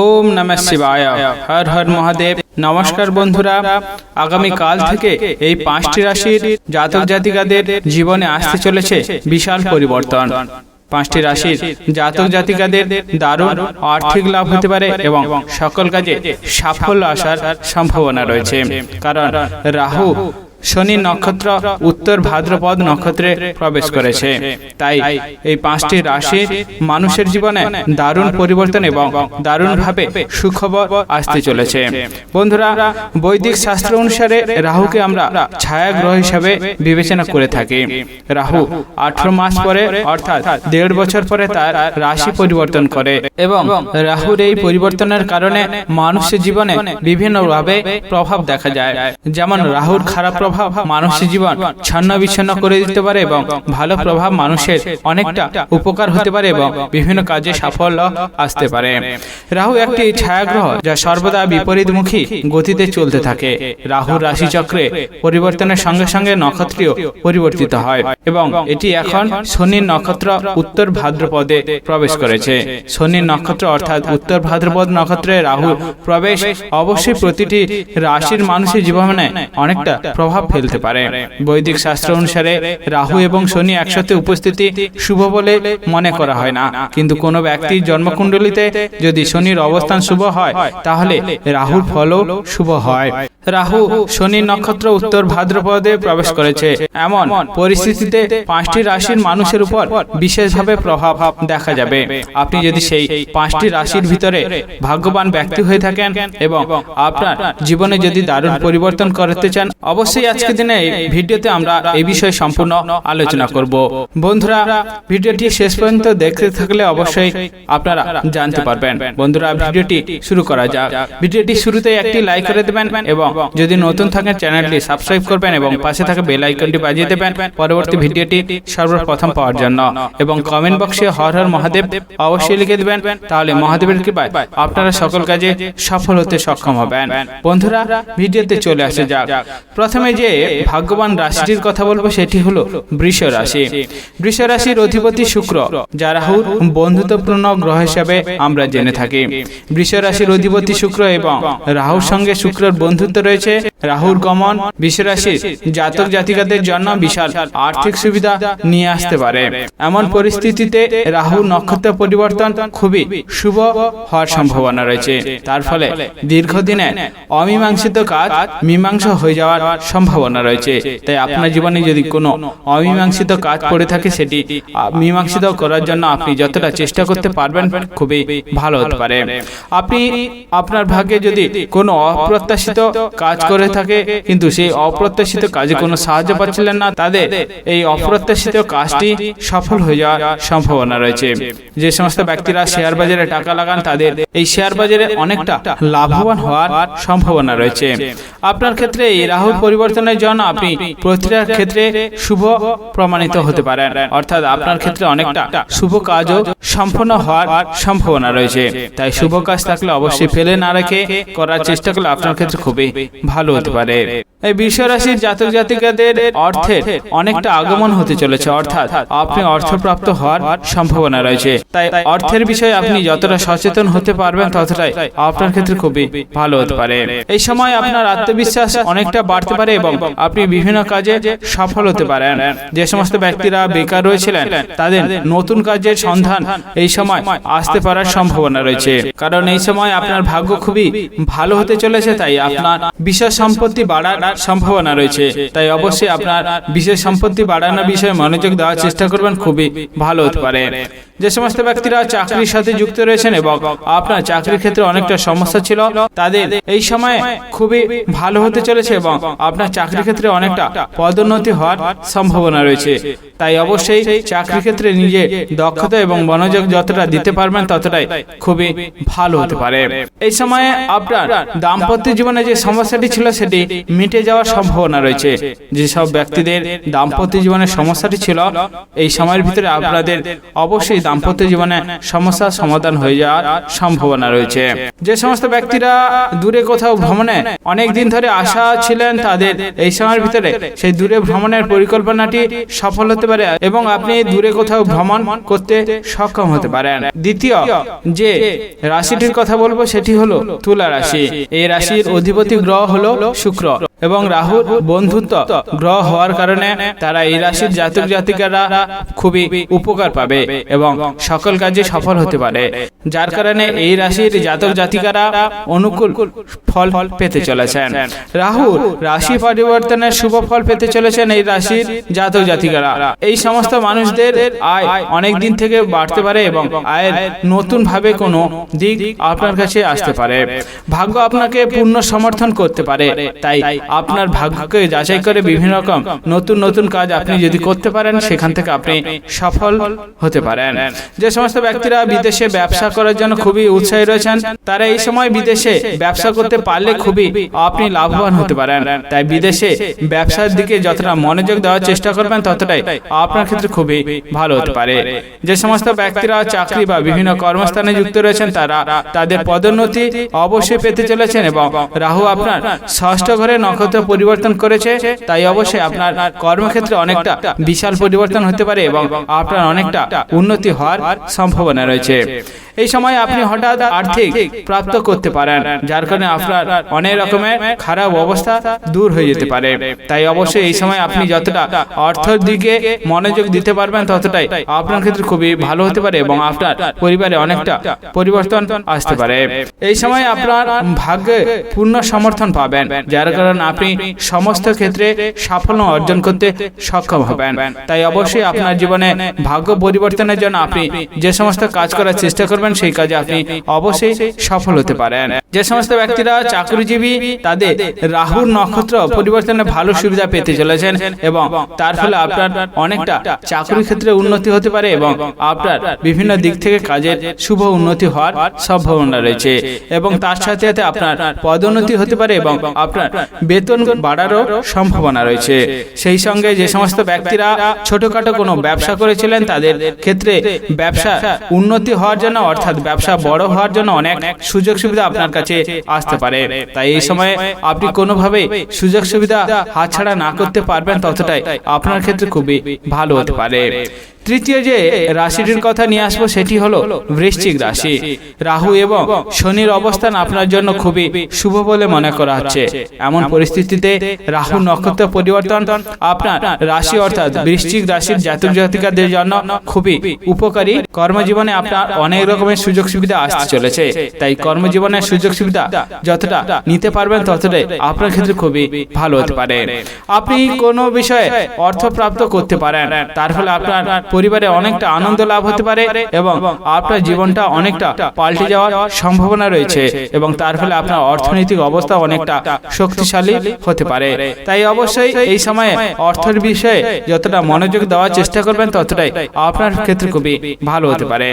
ওম নমঃ শিবায়। হর হর মহাদেব। নমস্কার বন্ধুরা, আগামী কাল থেকে এই 5টি রাশির জাতক জাতিকাদের জীবনে আসতে চলেছে বিশাল পরিবর্তন। 5টি রাশির জাতক জাতিকাদের দারুণ আর্থিক লাভ হতে পারে এবং সকল কাজে সাফল্য আসার সম্ভাবনা রয়েছে, কারণ রাহু শনি নক্ষত্র উত্তর ভাদ্রপদ নক্ষত্রে প্রবেশ করেছে। তাই এই 5টি রাশির মানুষের জীবনে দারুণ পরিবর্তন এবং দারুণভাবে সুখবর আসতে চলেছে। বন্ধুরা, বৈদিক শাস্ত্র অনুসারে রাহুকে আমরা ছায়া গ্রহ হিসাবে বিবেচনা করে থাকি। রাহু 18 মাস পরে অর্থাৎ 1.5 বছর পরে তার রাশি পরিবর্তন করে এবং রাহুর এই পরিবর্তনের কারণে মানুষের জীবনে বিভিন্নভাবে প্রভাব দেখা যায়। যেমন রাহুর খারাপ প্রভাব মানুষের জীবন ছন্ন বিচ্ছন্ন করে দিতে পারে এবং ভালো প্রভাব মানুষের অনেকটা উপকার হতে পারে এবং বিভিন্ন কাজে সাফল্য আসতে পারে। রাহু একটি ছায়াগ্রহ যা সর্বদা বিপরীতমুখী গতিতে চলতে থাকে। রাহুর রাশিচক্রে পরিবর্তনের সঙ্গে সঙ্গে নক্ষত্রীয় পরিবর্তিত হয় এবং এটি এখন শনির নক্ষত্র উত্তর ভাদ্রপদে প্রবেশ করেছে। শনির নক্ষত্র অর্থাৎ উত্তর ভাদ্রপদ নক্ষত্রে রাহুর প্রবেশ অবশ্যই প্রতিটি রাশির মানুষের জীবনে অনেকটা প্রভাব ফেলতে পারে। বৈদিক শাস্ত্র অনুসারে রাহু এবং শনি একসাথে উপস্থিতি শুভ বলে মনে করা হয় না, কিন্তু কোনো ব্যক্তির জন্মকুণ্ডলিতে যদি শনির অবস্থান শুভ হয় তাহলে রাহুর ফলও শুভ হয়। রাহু শনির নক্ষত্র উত্তর ভাদ্রপদে প্রবেশ করেছে। এমন পরিস্থিতিতে 5টি রাশির মানুষের উপর বিশেষভাবে প্রভাব দেখা যাবে। আপনি যদি সেই 5টি রাশির ভিতরে ভাগ্যবান ব্যক্তি হয়ে থাকেন এবং আপনার জীবনে যদি দারুণ পরিবর্তন করতে চান, অবশ্যই আজকের দিনে এই ভিডিওতে আমরা এই বিষয়ে সম্পূর্ণ আলোচনা করব। বন্ধুরা, ভিডিওটি শেষ পর্যন্ত দেখতে থাকলে অবশ্যই আপনারা জানতে পারবেন। বন্ধুরা, ভিডিওটি শুরু করা যাক। ভিডিওটি শুরুতে একটি লাইক করে দেবেন এবং যদি নতুন থাকেন চ্যানেলটি সাবস্ক্রাইব করবেন এবং পাশে থাকা বেল আইকনটি বাজিয়ে দেবেন পরবর্তী ভিডিওটি সর্বপ্রথম পাওয়ার জন্য। এবং কমেন্ট বক্সে হর হর মহাদেব অবশ্যই লিখে দেবেন, তাহলে মহাদেবের কৃপায় আপনারা সকল কাজে সফল হতে সক্ষম হবেন। বন্ধুরা, ভিডিওতে চলে আসা যাক। প্রথমে যে ভাগ্যবান রাশিটির কথা বলবো সেটি হলো বৃষ রাশি। বৃষ রাশির অধিপতি শুক্র, যা রাহুর বন্ধুত্বপূর্ণ গ্রহ হিসেবে আমরা জেনে থাকি। বৃষ রাশির অধিপতি শুক্র এবং রাহুর সঙ্গে শুক্রের বন্ধুত্ব রয়েছে। রাহুর গমন বৃষ রাশির জাতক জাতিকাদের জন্য বিশাল আর্থিক সুবিধা নিয়ে আসতে পারে। এমন পরিস্থিতিতে রাহু নক্ষত্র পরিবর্তন খুবই শুভ হওয়ার সম্ভাবনা রয়েছে। তার ফলে দীর্ঘদিনে অমীমাংসিত কাজ মীমাংসা হয়ে যাওয়ার সম্ভাবনা রয়েছে। তাই আপনার জীবনে যদি কোনো অমীমাংসিত কাজ পড়ে থাকে সেটি মীমাংসিত করার জন্য আপনি যতটা চেষ্টা করতে পারবেন খুবই ভালো হতে পারে। আপনি আপনার ভাগ্যে যদি কোনো অপ্রত্যাশিত কাজ করে থাকে কিন্তু সেই অপ্রত্যাশিত কাজে কোনো সাহায্য পাচ্ছিলেন না, তাদের এই অপ্রত্যাশিত কাজটি সফল হয়ে যাওয়ার সম্ভাবনা রয়েছে। যে সমস্ত ব্যক্তিরা শেয়ার বাজারে টাকা লাগান তাদের এই শেয়ার বাজারে অনেকটা লাভবান হওয়ার সম্ভাবনা রয়েছে। আপনার ক্ষেত্রে এই রাহুর পরিবর্তনের জন্য আপনি প্রতিটা ক্ষেত্রে শুভ প্রমাণিত হতে পারেন, অর্থাৎ আপনার ক্ষেত্রে অনেকটা শুভ কাজও সম্পন্ন হওয়ার সম্ভাবনা রয়েছে। তাই শুভ কাজ থাকলে অবশ্যই ফেলে না রেখে করার চেষ্টা করলে আপনার ক্ষেত্রে খুবই ভালো হতে পারে। এই বৃষ রাশির জাতক জাতিকাদের অর্থের অনেকটা আগমন হতে চলেছে, অর্থাৎ আপনি অর্থপ্রাপ্ত হওয়ার সম্ভাবনা রয়েছে। তাই অর্থের বিষয়ে আপনি যতটা সচেতন হতে পারবেন ততটাই আপনার ক্ষেত্রে খুবই ভালো হতে পারে। এই সময় আপনার আত্মবিশ্বাস অনেকটা বাড়তে পারে এবং আপনি বিভিন্ন কাজে সফল হতে পারেন। যে সমস্ত ব্যক্তিরা বেকার রয়েছিলেন তাদের নতুন কাজের সন্ধান এই সময় আসতে পারার সম্ভাবনা রয়েছে, কারণ এই সময় আপনার ভাগ্য খুবই ভালো হতে চলেছে। তাই আপনার বিশেষ সম্পত্তি বাড়ার সম্ভাবনা রয়েছে। তাই অবশ্যই আপনার বিশেষ সম্পত্তি বাড়ানোর বিষয়ে মনোযোগ দেওয়ার চেষ্টা করবেন, খুবই ভালো হতে পারে। যে সমস্ত ব্যক্তিরা চাকরির সাথে যুক্ত রয়েছেন এবং আপনার চাকরির ক্ষেত্রে অনেকটা সমস্যা ছিল, তাদের এই সময় খুবই ভালো হতে চলেছে এবং আপনার চাকরির ক্ষেত্রে অনেকটা পদোন্নতি হওয়ার সম্ভাবনা রয়েছে। তাই অবশ্যই চাকরির ক্ষেত্রে নিজে দক্ষতা এবং মনোযোগ যতটা দিতে পারবেন ততটাই খুবই ভালো হতে পারে। এই সময়ে আপনার দাম্পত্য জীবনে যে সমস্যাটি ছিল সেটি মিটে যাওয়ার সম্ভাবনা রয়েছে। যেসব ব্যক্তিদের দাম্পত্য জীবনের সমস্যাটি ছিল, এই সময়ের ভিতরে আপনাদের অবশ্যই দাম্পত্য জীবনে সমস্যার সমাধান হয়ে যাওয়ার সম্ভাবনা রয়েছে। যে সমস্ত ব্যক্তিরা দূরে কোথাও ভ্রমণে অনেক দিন ধরে আশা ছিলেন, তাদের এই সময়ের ভিতরে সেই দূরে ভ্রমণের পরিকল্পনাটি সফল হতে পারে এবং আপনি দূরে কোথাও ভ্রমণ করতে সক্ষম হতে পারেন। দ্বিতীয় যে রাশিটির কথা বলবো সেটি হলো তুলা রাশি। এই রাশির অধিপতি গ্রহ হলো শুক্র এবং রাহুর বন্ধুত্ব গ্রহ হওয়ার কারণে তারা এই রাশির জাতক জাতিকারা খুবই উপকার পাবে এবং সকল কাজে সফল হতে পারে, যার কারণে এই রাশির জাতক জাতিকারা অনুকূল ফল পেতে চলেছেন। রাহু রাশি পরিবর্তনের শুভ ফল পেতে চলেছেন এই রাশির জাতক জাতিকারা। এই সমস্ত মানুষদের আয় অনেক দিন থেকে বাড়তে পারে এবং আয়ের নতুন ভাবে কোনো দিক আপনার কাছে আসতে পারে। ভাগ্য আপনাকে পূর্ণ সমর্থন করতে পারে, তাই আপনার ভাগ্যকে যাচাই করে বিভিন্ন রকম নতুন নতুন কাজ আপনি যদি করতে পারেন, সেখান থেকে আপনি সফল হতে পারেন। যে সমস্ত ব্যক্তিরা বিদেশে ব্যবসা করার জন্য খুবই উৎসাহী রয়েছেন, তারা এই সময় বিদেশে ব্যবসা করতে পারলে খুবই আপনি লাভবান হতে পারেন। তাই বিদেশে ব্যবসার দিকে যতটা মনোযোগ দেওয়ার চেষ্টা করবেন, ততটাই আপনার ক্ষেত্রে খুবই ভালো হতে পারে। যে সমস্ত ব্যক্তিরা চাকরি বা বিভিন্ন কর্মস্থানে যুক্ত রয়েছেন, তারা তাদের পদোন্নতি অবশ্যই পেতে চলেছেন এবং রাহু আপনার ষষ্ঠ ঘরে নক্ষত্র পরিবর্তন করেছে, তাই অবশ্যই আপনার কর্মক্ষেত্রে অনেকটা বিশাল পরিবর্তন হতে পারে এবং আপনার অনেকটা উন্নতি হওয়ার সম্ভাবনা রয়েছে। এই সময় আপনি হঠাৎ আর্থিক প্রাপ্ত করতে পারেন, যার কারণে আপনার অনেক রকমের খারাপ অবস্থা দূর হয়ে যেতে পারে। তাই অবশ্যই এই সময় আপনি যতটা অর্থের দিকে মনোযোগ দিতে পারবেন, ততটাই আপনার ক্ষেত্রে খুবই ভালো হতে পারে এবং আপনার পরিবারে অনেকটা পরিবর্তন আসতে পারে। এই সময় আপনার ভাগ্যে পূর্ণ সমর্থন পাবেন, যার কারণে আপনি সমস্ত ক্ষেত্রে সাফল্য অর্জন করতে সক্ষম হবেন। তাই অবশ্যই আপনার জীবনে ভাগ্য পরিবর্তনের জন্য আপনি যে সমস্ত কাজ করার চেষ্টা করবেন, সেই কাজে আপনি অবশ্যই সফল হতে পারেন। যে সমস্ত ব্যক্তিরা চাকরিজীবী, তাদের রাহুর নক্ষত্র পরিবর্তনে ভালো সুবিধা পেতে চলেছেন এবং তার ফলে আপনার অনেকটা চাকরির ক্ষেত্রে উন্নতি হতে পারে এবং আপনার বিভিন্ন দিক থেকে কাজের শুভ উন্নতি হওয়ার সম্ভাবনা রয়েছে এবং তার সাথে সাথে আপনার পদোন্নতি হতে পারে এবং আপনার বেতন বাড়ারও সম্ভাবনা রয়েছে। সেই সঙ্গে যে সমস্ত ব্যক্তিরা ছোটখাটো কোনো ব্যবসা করেছিলেন, তাদের ক্ষেত্রে ব্যবসা উন্নতি হওয়ার জন্য, অর্থাৎ ব্যবসা বড় হওয়ার জন্য অনেক সুযোগ সুবিধা আপনার কাছে আসতে পারে। তাই এই সময়ে আপনি কোনোভাবেই সুযোগ সুবিধা হাতছাড়া না করতে পারবেন, ততটাই আপনার ক্ষেত্রে খুবই ভালো হতে পারে। তৃতীয় যে রাশিটির কথা নিয়ে আসবো সেটি হলো বৃশ্চিক রাশি। রাহু এবং শনির অবস্থান আপনার জন্য খুবই শুভ বলে মনে করা হচ্ছে। এমন পরিস্থিতিতে রাহু নক্ষত্র পরিবর্তন আপনার রাশি অর্থাৎ বৃশ্চিক রাশির জাতক জাতিকাদের জন্য খুবই উপকারী। কর্মজীবনে আপনার অনেক রকমের সুযোগ সুবিধা আসতে চলেছে, তাই কর্মজীবনের সুযোগ সুবিধা যতটা নিতে পারবেন, ততটাই আপনার ক্ষেত্রে খুবই ভালো হতে পারে। আপনি কোনো বিষয়ে অর্থ প্রাপ্ত করতে পারেন, তার ফলে আপনার পরিবারে অনেকটা আনন্দ লাভ হতে পারে এবং আপনার জীবনটা অনেকটা পাল্টে যাওয়ার সম্ভাবনা রয়েছে এবং তার ফলে আপনার অর্থনৈতিক অবস্থা অনেকটা শক্তিশালী হতে পারে। তাই অবশ্যই এই সময়ে অর্থের বিষয়ে যতটা মনোযোগ দেওয়ার চেষ্টা করবেন, ততটাই আপনার ক্ষেত্রে খুবই ভালো হতে পারে।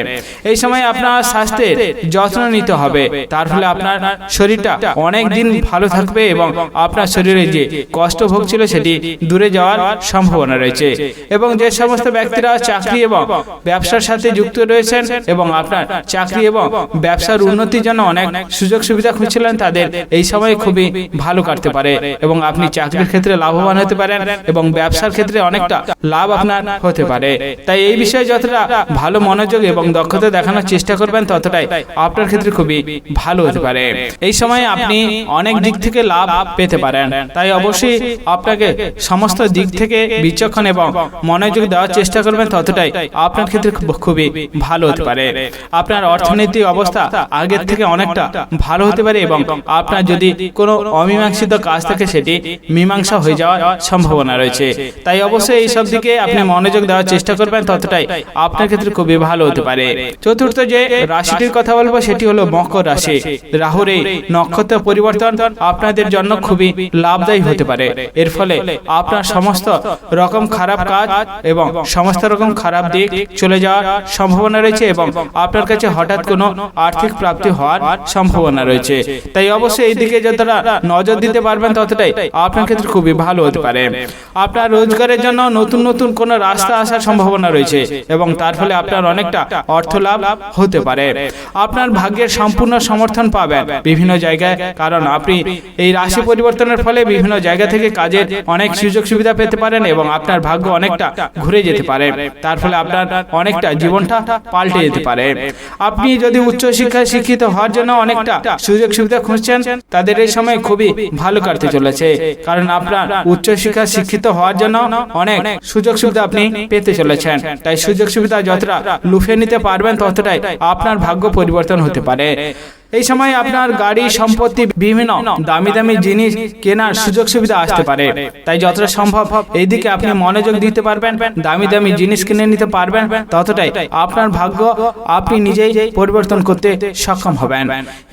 এই সময় আপনার স্বাস্থ্যের যত্ন নিতে হবে, তার ফলে আপনার শরীরটা অনেক দিন ভালো থাকবে এবং আপনার শরীরে যে কষ্ট ভোগ ছিল সেটি দূরে যাওয়ার সম্ভাবনা রয়েছে। এবং যে সমস্ত ব্যক্তিরা চাকরি এবং ব্যবসার সাথে যুক্ত রয়েছেন এবং আপনার চাকরি এবং ব্যবসার উন্নতির জন্য অনেক সুযোগ সুবিধা খুঁজছিলেন, তাদের এই সময় খুবই ভালো কাটতে পারে এবং আপনি চাকরির ক্ষেত্রে লাভবান হতে পারেন এবং ব্যবসার ক্ষেত্রে অনেকটা লাভ আপনার হতে পারে। তাই এই বিষয়ে যতটা ভালো মনোযোগ এবং দক্ষতা দেখানোর চেষ্টা করবেন, ততটাই আপনার ক্ষেত্রে খুবই ভালো হতে পারে। এই সময় আপনি অনেক দিক থেকে লাভ পেতে পারেন, তাই অবশ্যই আপনাকে সমস্ত দিক থেকে বিচক্ষণ এবং মনোযোগ দেওয়ার চেষ্টা করবেন, ততটাই আপনার ক্ষেত্রে খুবই ভালো হতে পারে। আপনার অর্থনৈতিক অবস্থা আগের থেকে অনেকটা ভালো হতে পারে এবং আপনার যদি কোনো অমীমাংসিত কাজ থাকে, সেটি মীমাংসা হয়ে যাওয়ার সম্ভাবনা রয়েছে। তাই অবশ্যই এই সব দিকে আপনি মনোযোগ দেওয়ার চেষ্টা করবেন, ততটাই আপনার ক্ষেত্রে খুবই ভালো হতে পারে। চতুর্থ যে রাশিটির কথা বলবো সেটি হলো মকর রাশি। রাহুর এই নক্ষত্র পরিবর্তন আপনাদের জন্য খুবই লাভদায়ী হতে পারে। এর ফলে আপনার সমস্ত রকম খারাপ কাজ এবং সমস্ত রকম খারাপ দিক চলে যাওয়ার সম্ভাবনা রয়েছে এবং আপনার কাছে হঠাৎ কোনো আর্থিক প্রাপ্তি হওয়ার সম্ভাবনা রয়েছে। তাই অবশ্যই এই দিকে যতটা নজর দিতে পারবেন ততটাই আপনার ক্ষেত্রে খুবই ভালো হতে পারে। আপনার রোজগারের জন্য নতুন নতুন কোনো রাস্তা আসার সম্ভাবনা রয়েছে এবং তার ফলে আপনার অনেকটা অর্থ লাভ হতে পারে। আপনার ভাগ্যের সম্পূর্ণ সমর্থন পাবেন বিভিন্ন জায়গায়, কারণ আপনি এই রাশি পরিবর্তনের ফলে বিভিন্ন জায়গা থেকে কাজের অনেক সুযোগ সুবিধা পেতে পারেন এবং আপনার ভাগ্য অনেকটা ঘুরে যেতে পারে। তার ফলে আপনার অনেকটা জীবনটা পাল্টে যেতে পারে। আপনি যদি উচ্চশিক্ষায় শিক্ষিত হওয়ার জন্য অনেকটা সুযোগ সুবিধা খুঁজছেন, তাদের এই সময় খুবই ভালো কাটতে চলেছে, কারণ আপনার উচ্চশিক্ষায় শিক্ষিত হওয়ার জন্য অনেক সুযোগ সুবিধা আপনি পেতে চলেছেন। তাই সুযোগ সুবিধা যতটা লুফে নিতে পারবেন ততটাই আপনার ভাগ্য পরিবর্তন হতে পারে। এই সময় আপনার গাড়ি সম্পত্তি বিভিন্ন দামি দামি জিনিস কেনার সুযোগ সুবিধা আসতে পারে। তাই যতটা সম্ভব এই দিকে আপনি মনোযোগ দিতে পারবেন, দামি দামি জিনিস কিনে নিতে পারবেন, ততটাই আপনার ভাগ্য আপনি নিজেই পরিবর্তন করতে সক্ষম হবেন।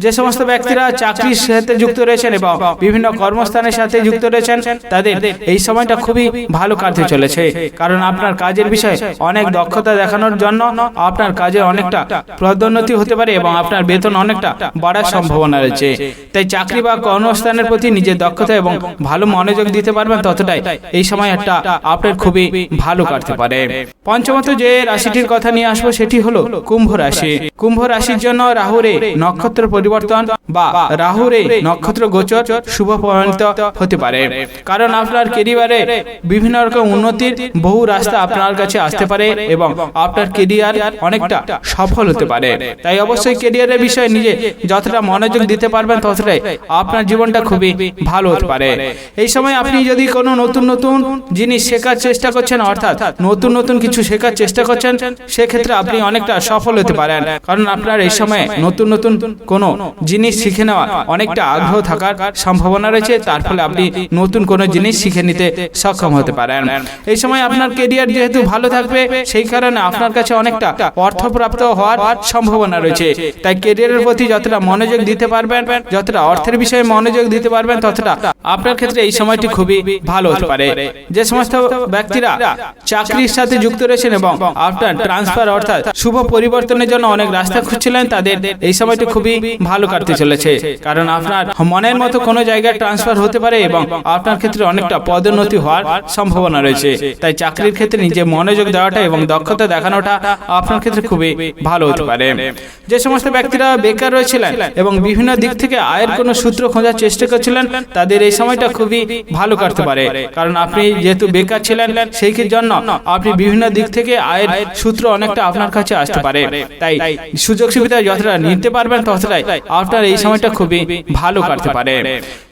যে সমস্ত ব্যক্তিরা চাকরির সাথে যুক্ত রয়েছেন এবং বিভিন্ন কর্মস্থানের সাথে যুক্ত রয়েছেন, তাদের এই সময়টা খুবই ভালো কাটতে চলেছে, কারণ আপনার কাজের বিষয়ে অনেক দক্ষতা দেখানোর জন্য আপনার কাজে অনেকটা পদোন্নতি হতে পারে এবং আপনার বেতন অনেকটা বাড়ার সম্ভাবনা রয়েছে। তাই চাকরি বা কর্মস্থানের প্রতি নিজের দক্ষতা এবং ভালো মনোযোগ দিতে পারবেন ততটাই এই সময় একটা আপনার খুবই ভালো কাটতে পারে। পঞ্চমত যে রাশিটির কথা নিয়ে আসবো সেটি হলো কুম্ভ রাশি। কুম্ভ রাশির জন্য রাহুরে নক্ষত্র পরিবর্তন বা রাহুরে নক্ষত্র গোচর শুভ প্রমাণিত হতে পারে, কারণ আপনার কেরিয়ারে বিভিন্ন রকম উন্নতির বহু রাস্তা আপনার কাছে আসতে পারে এবং আপনার কেরিয়ার অনেকটা সফল হতে পারে। তাই অবশ্যই কেরিয়ারের বিষয়ে নিজে যতটা মনোযোগ দিতে পারবেন ততটাই আপনার জীবনটা খুবই ভালো হতে পারে। এই সময় আপনি যদি কোনো নতুন নতুন জিনিস শেখার চেষ্টা করছেন, অর্থাৎ নতুন নতুন কিছু শেখার চেষ্টা করছেন, সেক্ষেত্রে আপনি অনেকটা সফল হতে পারেন, কারণ আপনার এই সময় নতুন নতুন কোনো জিনিস শিখে নেওয়া অনেকটা আগ্রহ থাকার সম্ভাবনা রয়েছে। তার ফলে আপনি নতুন কোনো জিনিস শিখে নিতে সক্ষম হতে পারেন। এই সময় আপনার কেরিয়ার যেহেতু ভালো থাকবে, সেই কারণে আপনার কাছে অনেকটা অর্থপ্রাপ্ত হওয়ার সম্ভাবনা রয়েছে। তাই কেরিয়ারের প্রতি যতটা মনোযোগ দিতে পারবেন, যতটা অর্থের বিষয়ে মনোযোগ দিতে পারবেন, ততটা আপনার ক্ষেত্রে এই সময়টি খুবই ভালো হতে পারে। যে সমস্ত ব্যক্তিরা চাকরির সাথে যুক্ত রয়েছেন এবং আপনার ট্রান্সফার অর্থাৎ শুভ পরিবর্তনের জন্য অনেক রাস্তা খুঁজছিলেন, তাদের এই সময়টি খুবই ভালো কাটতে চলেছে, কারণ আপনার মনের মতো কোনো জায়গায় ট্রান্সফার হতে পারে এবং আপনার ক্ষেত্রে অনেকটা পদোন্নতি হওয়ার সম্ভাবনা রয়েছে। তাই চাকরির ক্ষেত্রে নিজে মনোযোগ দেওয়াটা এবং দক্ষতা দেখানোটা আপনার ক্ষেত্রে খুবই ভালো হতে পারে। যে সমস্ত ব্যক্তিরা বেকার রয়েছিলেন এবং বিভিন্ন দিক থেকে আয়ের কোনো সূত্র খোঁজার চেষ্টা করছিলেন, তাদের এই সময়টা খুবই ভালো কাটতে পারে, কারণ আপনি যেহেতু বেকার ছিলেন সেই জন্য আপনি বিভিন্ন দিক থেকে আয়ের সূত্র অনেকটা আপনার কাছে আসতে পারে। তাই সুযোগ সুবিধা যতটা নিতে পারবেন ততটাই আপনার এই সময়টা খুবই ভালো কাটতে পারে।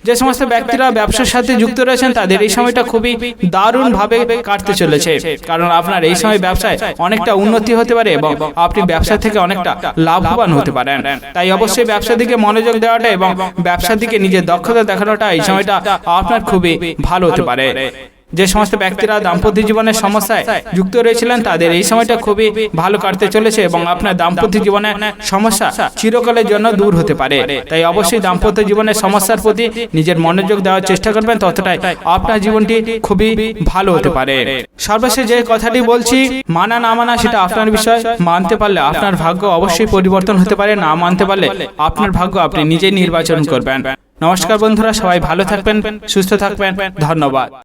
যে সমস্ত ব্যক্তিরা ব্যবসার সাথে যুক্ত রয়েছেন, তাদের এই সময়টা খুবই দারুণ ভাবে কাটতে চলেছে, কারণ আপনার এই সময় ব্যবসায় অনেকটা উন্নতি হতে পারে এবং আপনি ব্যবসা থেকে অনেকটা লাভবান হতে পারেন। তাই অবশ্যই ব্যবসার দিকে মনোযোগ দেওয়াটা এবং ব্যবসার দিকে নিজের দক্ষতা দেখানোটা এই সময়টা আপনার খুবই ভালো হতে পারে। যে সমস্ত ব্যক্তিরা দাম্পত্য জীবনের সমস্যায় যুক্ত রয়েছিলেন, তাদের এই সময়টা খুবই ভালো কাটতে চলেছে এবং আপনার দাম্পত্য জীবনের সমস্যা চিরকালের জন্য দূর হতে পারে। তাই অবশ্যই দাম্পত্য জীবনের সমস্যার প্রতি নিজের মনোযোগ দেওয়ার চেষ্টা করবেন, ততটাই আপনার জীবনটি খুবই ভালো হতে পারে। সর্বশেষ যে কথাটি বলছি, মানা না মানা সেটা আপনার বিষয়। মানতে পারলে আপনার ভাগ্য অবশ্যই পরিবর্তন হতে পারে, না মানতে পারলে আপনার ভাগ্য আপনি নিজেই নির্বাচন করবেন। নমস্কার বন্ধুরা, সবাই ভালো থাকবেন, সুস্থ থাকবেন, ধন্যবাদ।